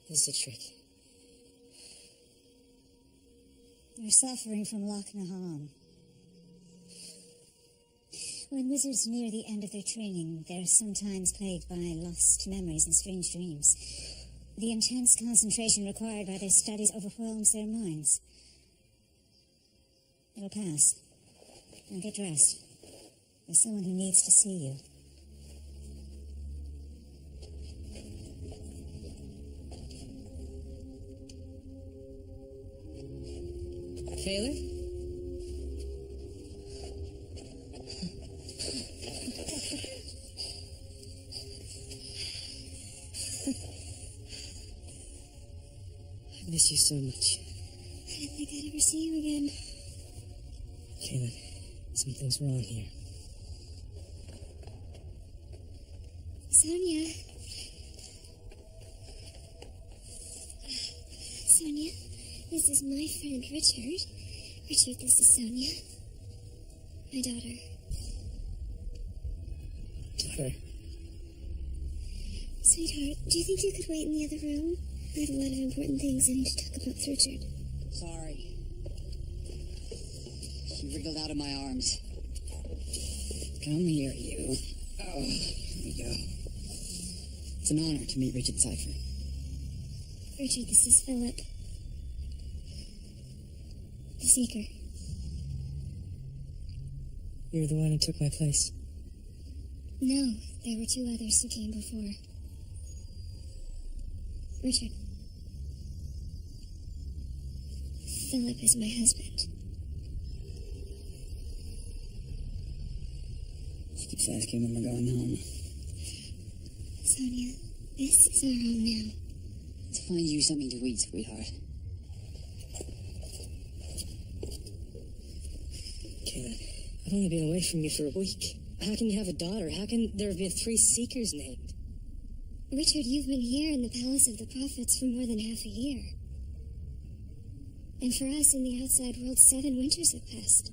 This is a trick. You're suffering from Loch Naham. When wizards near the end of their training, they're sometimes plagued by lost memories and strange dreams. The intense concentration required by their studies overwhelms their minds. It'll pass. Now get dressed. There's someone who needs to see you. Taylor? I miss you so much. I didn't think I'd ever see you again. Kaylin, something's wrong here. Sonia. Sonia, this is my friend Richard. Richard, this is Sonia. My daughter. Daughter? Sweetheart, do you think you could wait in the other room? I have a lot of important things I need to talk about with Richard. Sorry. She wriggled out of my arms. Come here, you. Oh, here we go. It's an honor to meet Richard Cypher. Richard, this is Philip. The Seeker. You're the one who took my place. No, there were two others who came before. Richard. Philip is my husband. She keeps asking when we're going home. Sonia, this is our home now. Let's find you something to eat, sweetheart. Kaylin, I've only been away from you for a week. How can you have a daughter? How can there have been 3 Seekers named? Richard, you've been here in the Palace of the Prophets for more than half a year. And for us in the outside world, 7 winters have passed.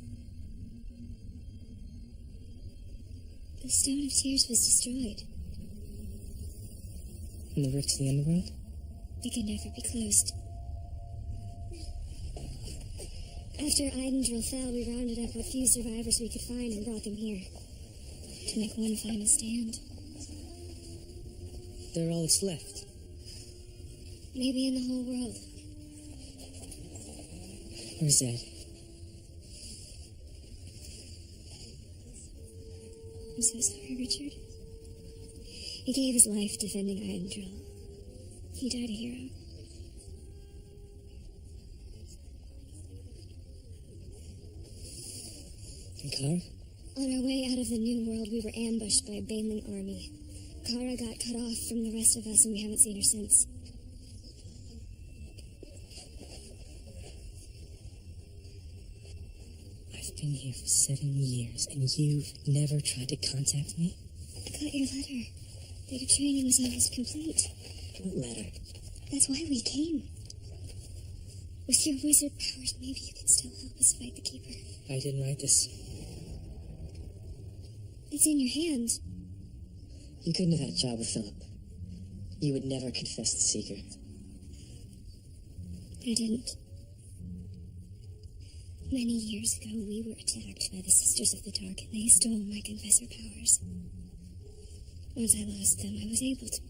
The Stone of Tears was destroyed. And the rift to the underworld? It could never be closed. After Eidendril fell, we rounded up what few survivors we could find and brought them here. To make one final stand. They're all that's left. Maybe in the whole world. Where's Ed? I'm so sorry, Richard. He gave his life defending Eidendril. He died a hero. And Kara? On our way out of the New World, we were ambushed by a Baneling army. Kara got cut off from the rest of us, and we haven't seen her since. I've been here for 7 years, and you've never tried to contact me? I got your letter. That your training was almost complete. What letter? That's why we came. With your wizard powers, maybe you can still help us fight the Keeper. I didn't write this. It's in your hand. You couldn't have had a job with Philip. You would never confess the Seeker. I didn't. Many years ago, we were attacked by the Sisters of the Dark, and they stole my confessor powers. Once I lost them, I was able to.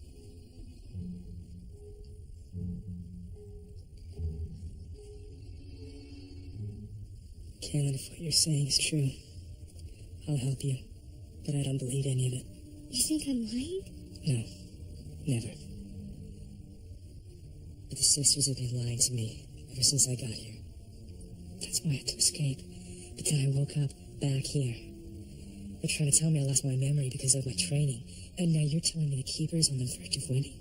Kaylin, if what you're saying is true, I'll help you. But I don't believe any of it. You think I'm lying? No, never. But the sisters have been lying to me ever since I got here. That's why I had to escape. But then I woke up back here. They're trying to tell me I lost my memory because of my training. And now you're telling me the Keeper's on the verge of winning?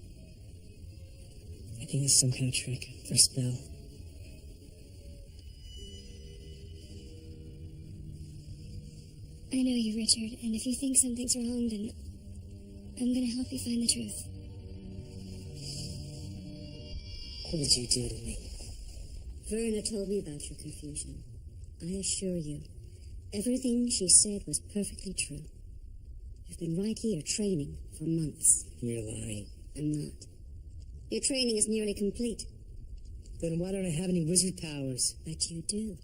I think it's some kind of trick or spell. I know you, Richard, and if you think something's wrong, then I'm gonna help you find the truth. What did you do to me? Verna told me about your confusion. I assure you, everything she said was perfectly true. You've been right here training for months. You're lying. I'm not. Your training is nearly complete. Then why don't I have any wizard powers? But you do.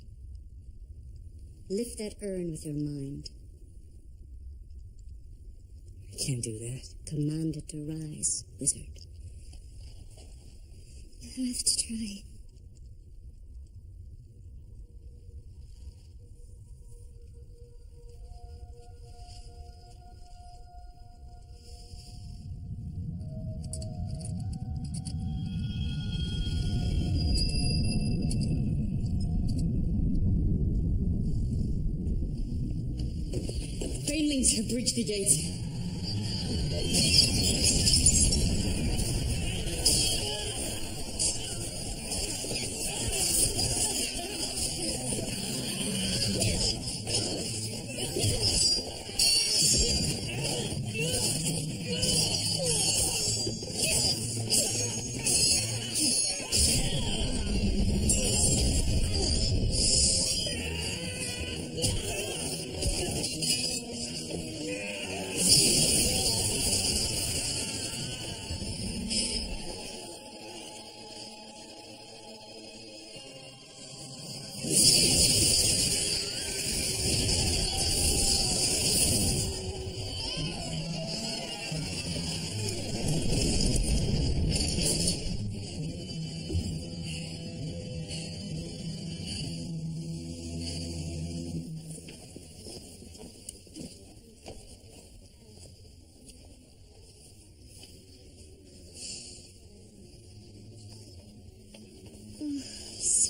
Lift that urn with your mind. I can't do that. Command it to rise, wizard. You have to try. Banelings have breached the gates.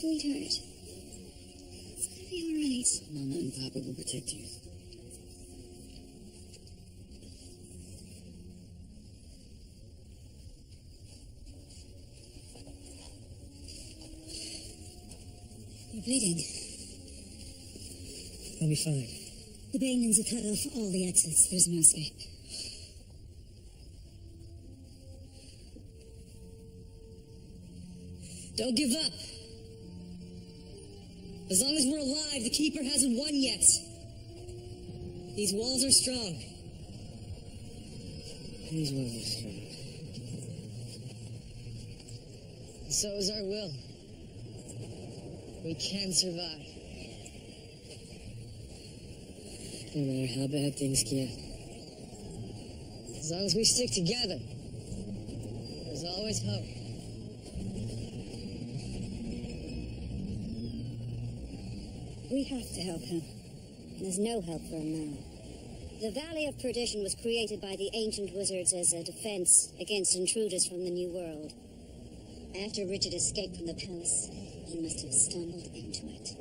Sweetheart, it's gonna be all right. Mama and Papa will protect you. You're bleeding. I'll be fine. The banelings have cut off all the exits. There's no escape. Don't give up. As long as we're alive, the Keeper hasn't won yet. These walls are strong. These walls are strong. And so is our will. We can survive. No matter how bad things get. As long as we stick together, there's always hope. We have to help him. There's no help for him now. The Valley of Perdition was created by the ancient wizards as a defense against intruders from the New World. After Richard escaped from the palace, he must have stumbled into it.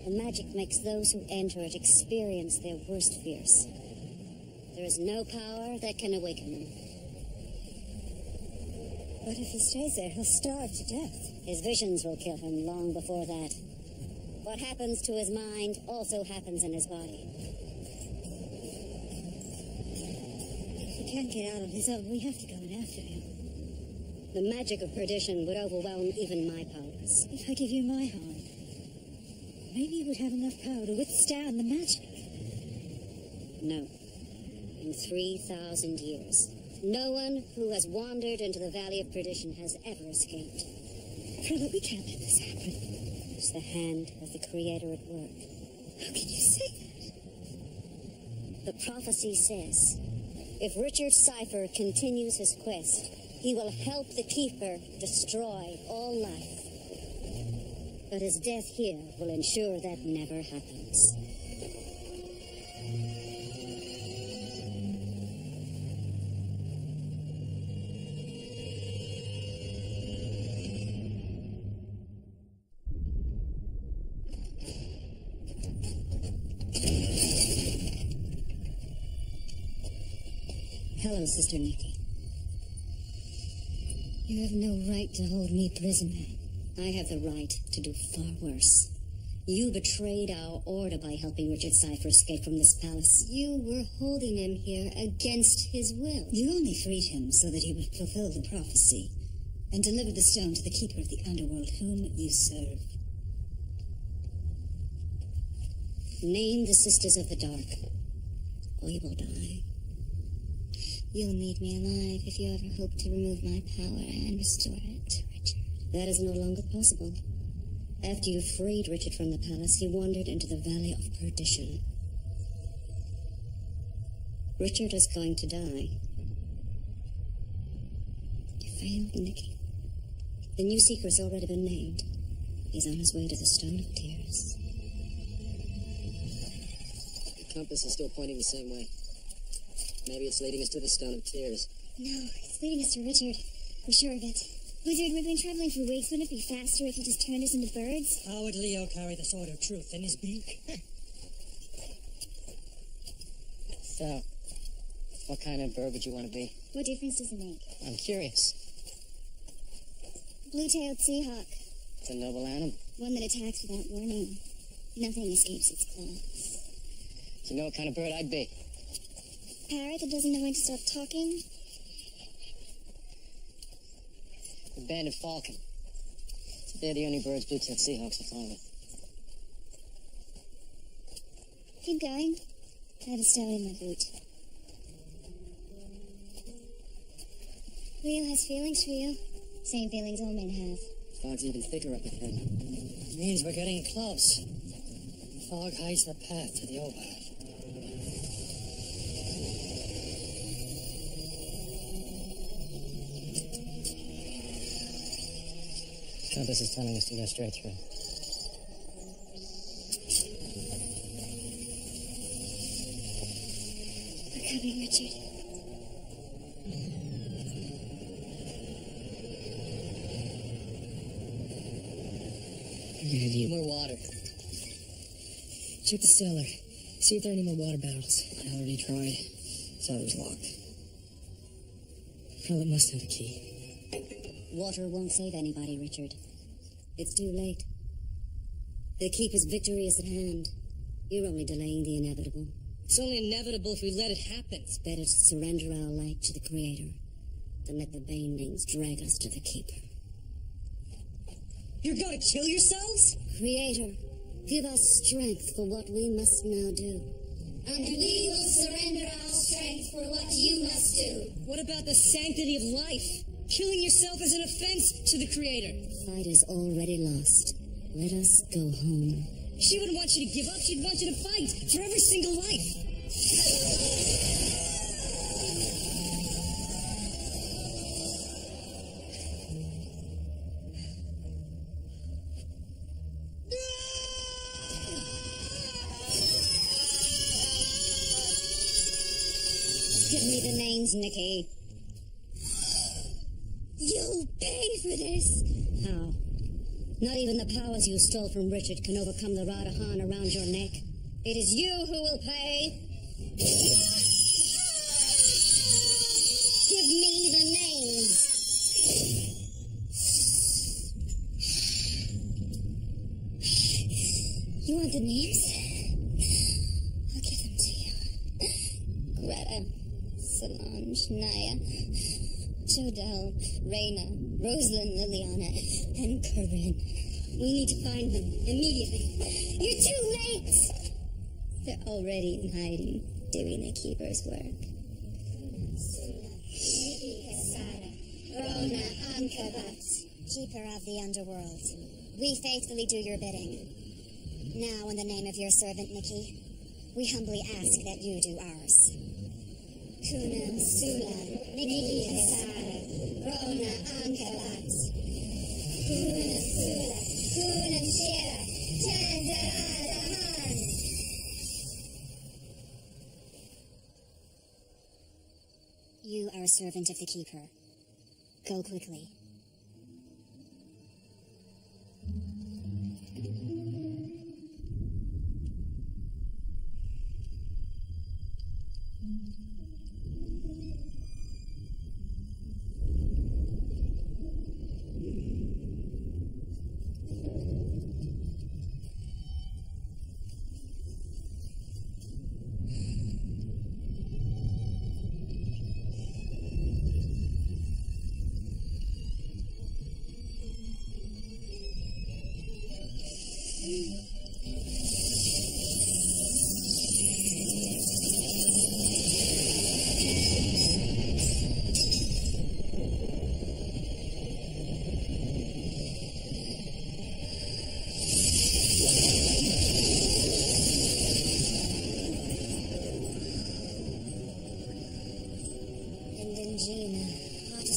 The magic makes those who enter it experience their worst fears. There is no power that can awaken them. But if he stays there, he'll starve to death. His visions will kill him long before that. What happens to his mind also happens in his body. If he can't get out on his own, we have to go in after him. The magic of perdition would overwhelm even my powers. If I give you my hand, maybe you would have enough power to withstand the magic. No. In 3,000 years, no one who has wandered into the Valley of Perdition has ever escaped. Frilla, we can't let this happen. It's the hand of the Creator at work. How can you say that? The prophecy says, if Richard Cypher continues his quest, he will help the Keeper destroy all life. But his death here will ensure that never happens. Hello, Sister Nikki. You have no right to hold me prisoner. I have the right to do far worse. You betrayed our order by helping Richard Cypher escape from this palace. You were holding him here against his will. You only freed him so that he would fulfill the prophecy and deliver the stone to the Keeper of the Underworld, whom you serve. Name the Sisters of the Dark, or you will die. You'll need me alive if you ever hope to remove my power and restore it to Richard. That is no longer possible. After you freed Richard from the palace, he wandered into the Valley of Perdition. Richard is going to die. You failed, Nikki. The new Seeker's already been named. He's on his way to the Stone of Tears. The compass is still pointing the same way. Maybe it's leading us to the Stone of Tears. No, it's leading us to Richard. We're sure of it. Wizard, we've been traveling for weeks. Wouldn't it be faster if you just turned us into birds? How would Leo carry the sword of truth in his beak? So, what kind of bird would you want to be? What difference does it make? I'm curious. Blue-tailed seahawk. It's a noble animal. One that attacks without warning. Nothing escapes its claws. Do you know what kind of bird I'd be? Parrot that doesn't know when to stop talking? The banded falcon. They're the only birds blue-tailed seahawks are fond of. Keep going. I have a stone in my boot. Leo has feelings for you. Same feelings all men have. Fog's even thicker up ahead. It means we're getting close. The fog hides the path to the Oval. Compass is telling us to go straight through. We're coming, Richard. You're gonna need More water. Check the cellar. See if there are any more water barrels. I already tried. Cellar's locked. Well, it must have a key. Water won't save anybody, Richard. It's too late. The Keeper's victory is at hand. You're only delaying the inevitable. It's only inevitable if we let it happen. It's better to surrender our light to the Creator than let the Banelings drag us to the Keeper. You're going to kill yourselves? Creator, give us strength for what we must now do. And we will surrender our strength for what you must do. What about the sanctity of life? Killing yourself is an offense to the Creator. The fight is already lost. Let us go home. She wouldn't want you to give up. She'd want you to fight for every single life. Give me the names, Nikki. You'll pay for this. How? Not even the powers you stole from Richard can overcome the Radahan around your neck. It is you who will pay. Give me the names. You want the names? I'll give them to you. Greta, Solange, Naya, Jodelle, Reyna, Rosalind, Liliana, and Corinne. We need to find them immediately. You're too late! They're already in hiding, doing the Keeper's work. Rona Ankabat, Keeper of the Underworld. We faithfully do your bidding. Now, in the name of your servant, Nikki, we humbly ask that you do ours. Kuna Sula, Nikki Kasara, Rona Ankabat. Kuna Sula, Kuna Shira, Chandarahan. You are a servant of the Keeper. Go quickly.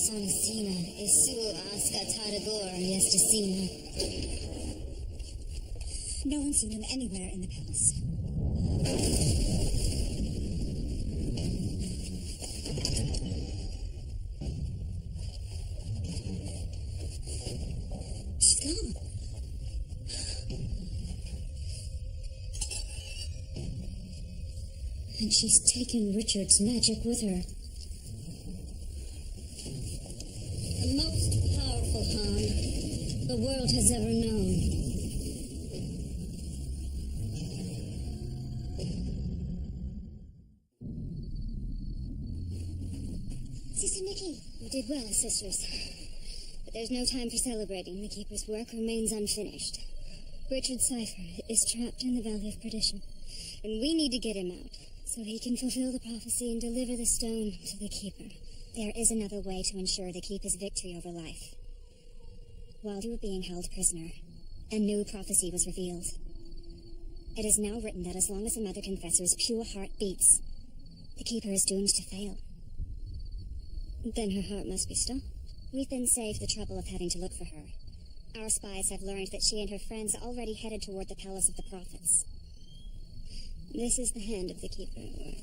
Sonasina, Isu Aska Tadagor, Yestasina. No one's seen him anywhere in the palace. She's gone. And she's taken Richard's magic with her. The most powerful Han the world has ever known. Sister Nikki. You did well, sisters. But there's no time for celebrating. The Keeper's work remains unfinished. Richard's cipher is trapped in the Valley of Perdition, and we need to get him out, so he can fulfill the prophecy and deliver the stone to the Keeper. There is another way to ensure the Keeper's victory over life. While you were being held prisoner, a new prophecy was revealed. It is now written that as long as the Mother Confessor's pure heart beats, the Keeper is doomed to fail. Then her heart must be stopped. We've been saved the trouble of having to look for her. Our spies have learned that she and her friends are already headed toward the Palace of the Prophets. This is the hand of the Keeper at work.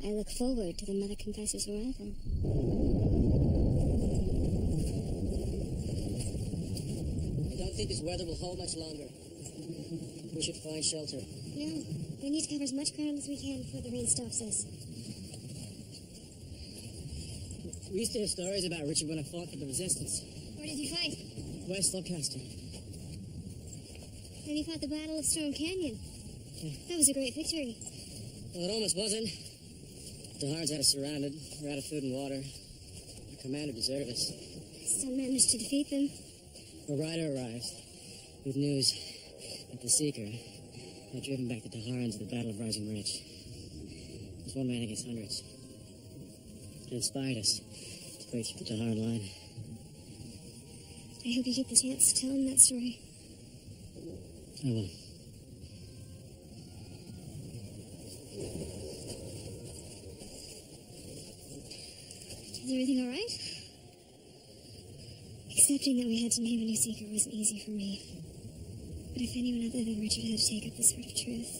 I look forward to the Mother Confessor's arrival. I don't think this weather will hold much longer. We should find shelter. No, we need to cover as much ground as we can before the rain stops us. We used to hear stories about Richard when I fought for the Resistance. Where did you fight? West Lancaster. Then you fought the Battle of Storm Canyon. Yeah. That was a great victory. Well, it almost wasn't. The Hards had us surrounded. We're out of food and water. Our commander deserted us. Still managed to defeat them. A rider arrives with news that the Seeker had driven back the Taharans at the Battle of Rising Ridge. It was one man against hundreds. It inspired us to break through the Taharan line. I hope you get the chance to tell him that story. I will. Is everything all right? Accepting that we had to name a new Seeker wasn't easy for me. But if anyone other than Richard had to take up this sort of truth,